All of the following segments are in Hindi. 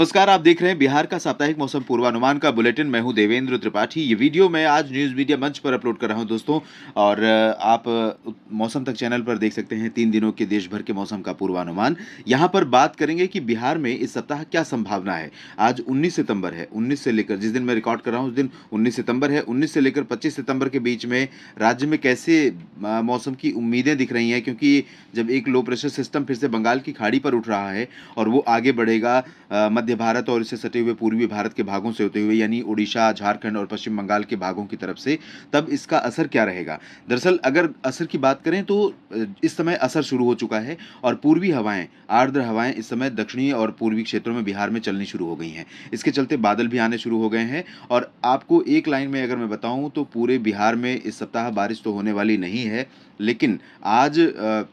नमस्कार, आप देख रहे हैं बिहार का साप्ताहिक मौसम पूर्वानुमान का बुलेटिन। मैं हूं देवेंद्र त्रिपाठी। ये वीडियो मैं आज न्यूज़ मीडिया मंच पर अपलोड कर रहा हूं दोस्तों। और आप मौसम तक चैनल पर देख सकते हैं 3 दिनों के देश भर के मौसम का पूर्वानुमान। यहां पर बात करेंगे कि बिहार में इस सप्ताह क्या संभावना है। आज 19 सितंबर है। 19 से लेकर जिस दिन मैं रिकॉर्ड कर रहा हूं उस दिन 19 सितंबर है। 19 से लेकर 25 सितंबर के बीच में राज्य में कैसे मौसम की उम्मीदें दिख रही हैं, क्योंकि जब एक लो प्रेशर सिस्टम फिर से बंगाल की खाड़ी पर उठ रहा है और वो आगे बढ़ेगा मध्य भारत और इससे सटे हुए पूर्वी भारत के भागों से होते हुए, यानी उड़ीसा, झारखंड और पश्चिम बंगाल के भागों की तरफ से, तब इसका असर क्या रहेगा। दरअसल अगर असर की बात करें तो इस समय असर शुरू हो चुका है और पूर्वी हवाएं, आर्द्र हवाएं इस समय दक्षिणी और पूर्वी क्षेत्रों में बिहार में चलनी शुरू हो गई हैं। इसके चलते बादल भी आने शुरू हो गए हैं। और आपको एक लाइन में अगर मैं बताऊं तो पूरे बिहार में इस सप्ताह बारिश तो होने वाली नहीं है, लेकिन आज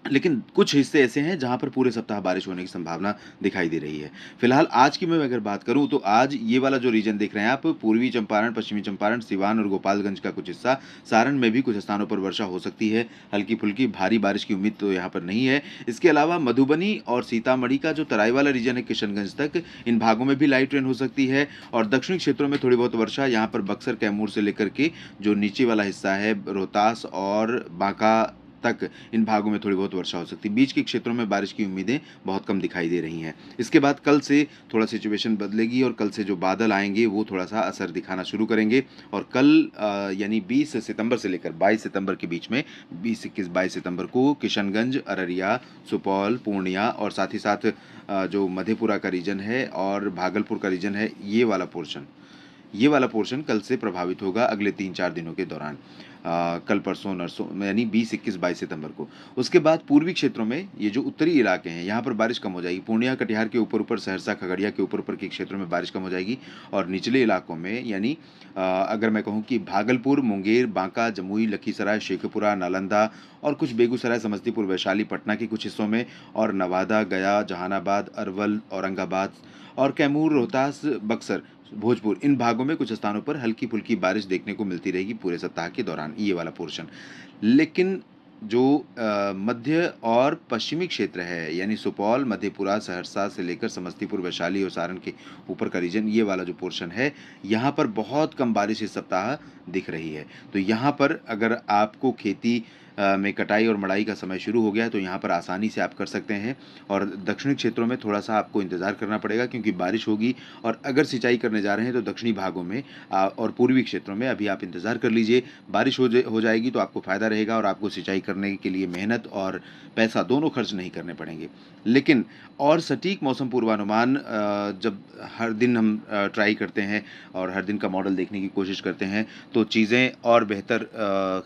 लेकिन कुछ हिस्से ऐसे हैं जहां पर पूरे सप्ताह बारिश होने की संभावना दिखाई दे रही है। फिलहाल आज की मैं अगर बात करूं तो आज ये वाला जो रीजन देख रहे हैं आप, पूर्वी चंपारण, पश्चिमी चंपारण, सिवान और गोपालगंज का कुछ हिस्सा, सारण में भी कुछ स्थानों पर वर्षा हो सकती है। हल्की फुल्की, भारी बारिश की उम्मीद तो यहाँ पर नहीं है। इसके अलावा मधुबनी और सीतामढ़ी का जो तराई वाला रीजन है, किशनगंज तक, इन भागों में भी लाइट रेन हो सकती है। और दक्षिणी क्षेत्रों में थोड़ी बहुत वर्षा, यहाँ पर बक्सर, कैमूर से लेकर के जो नीचे वाला हिस्सा है, रोहतास और बांका तक, इन भागों में थोड़ी बहुत वर्षा हो सकती है। बीच के क्षेत्रों में बारिश की उम्मीदें बहुत कम दिखाई दे रही हैं। इसके बाद कल से थोड़ा सिचुएशन बदलेगी और कल से जो बादल आएंगे वो थोड़ा सा असर दिखाना शुरू करेंगे। और कल यानी 20 सितंबर से लेकर 22 सितंबर के बीच में, 20, 21, 22 सितंबर को किशनगंज, अररिया, सुपौल, पूर्णिया और साथ ही साथ जो मधेपुरा का रीजन है और भागलपुर का रीजन है, ये वाला पोर्शन कल से प्रभावित होगा अगले 3-4 दिनों के दौरान। कल, परसों, नरसों यानी 20, 21, 22 सितंबर को। उसके बाद पूर्वी क्षेत्रों में ये जो उत्तरी इलाके हैं, यहाँ पर बारिश कम हो जाएगी। पूर्णिया, कटिहार के ऊपर सहरसा, खगड़िया के ऊपर के क्षेत्रों में बारिश कम हो जाएगी। और निचले इलाकों में, यानी अगर मैं कहूँ कि भागलपुर, मुंगेर, बांका, जमुई, लखीसराय, शेखपुरा, नालंदा और कुछ बेगूसराय, समस्तीपुर, वैशाली, पटना के कुछ हिस्सों में, और नवादा, गया, जहानाबाद, अरवल, औरंगाबाद और कैमूर, रोहतास, बक्सर, भोजपुर, इन भागों में कुछ स्थानों पर हल्की फुल्की बारिश देखने को मिलती रहेगी पूरे सप्ताह के दौरान, ये वाला पोर्शन। लेकिन जो मध्य और पश्चिमी क्षेत्र है, यानी सुपौल, मधेपुरा, सहरसा से लेकर समस्तीपुर, वैशाली और सारण के ऊपर का रीजन, ये वाला जो पोर्शन है, यहाँ पर बहुत कम बारिश इस सप्ताह दिख रही है। तो यहाँ पर अगर आपको खेती में कटाई और मड़ाई का समय शुरू हो गया है तो यहाँ पर आसानी से आप कर सकते हैं। और दक्षिणी क्षेत्रों में थोड़ा सा आपको इंतज़ार करना पड़ेगा, क्योंकि बारिश होगी। और अगर सिंचाई करने जा रहे हैं तो दक्षिणी भागों में और पूर्वी क्षेत्रों में अभी आप इंतज़ार कर लीजिए। बारिश हो जाएगी तो आपको फ़ायदा रहेगा और आपको सिंचाई करने के लिए मेहनत और पैसा दोनों खर्च नहीं करने पड़ेंगे। लेकिन और सटीक मौसम पूर्वानुमान जब हर दिन हम ट्राई करते हैं और हर दिन का मॉडल देखने की कोशिश करते हैं तो चीज़ें और बेहतर,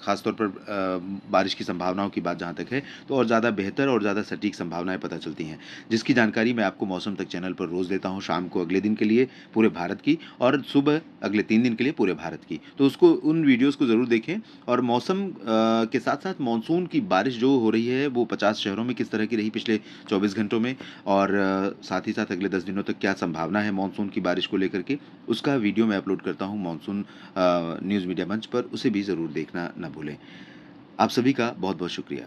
ख़ास तौर पर बारिश की संभावनाओं की बात जहाँ तक है, तो और ज़्यादा बेहतर और ज़्यादा सटीक संभावनाएं पता चलती हैं, जिसकी जानकारी मैं आपको मौसम तक चैनल पर रोज़ देता हूँ, शाम को अगले दिन के लिए पूरे भारत की और सुबह अगले 3 दिन के लिए पूरे भारत की। तो उसको, उन वीडियोज़ को ज़रूर देखें। और मौसम के साथ साथ मानसून की बारिश जो हो रही है वो 50 शहरों में किस तरह की रही पिछले 24 घंटों में, और साथ ही साथ अगले 10 दिनों तक क्या संभावना है मानसून की बारिश को लेकर के, उसका वीडियो मैं अपलोड करता हूँ मानसून न्यूज़ मीडिया मंच पर, उसे भी ज़रूर देखना न भूलें। आप सभी का बहुत बहुत शुक्रिया।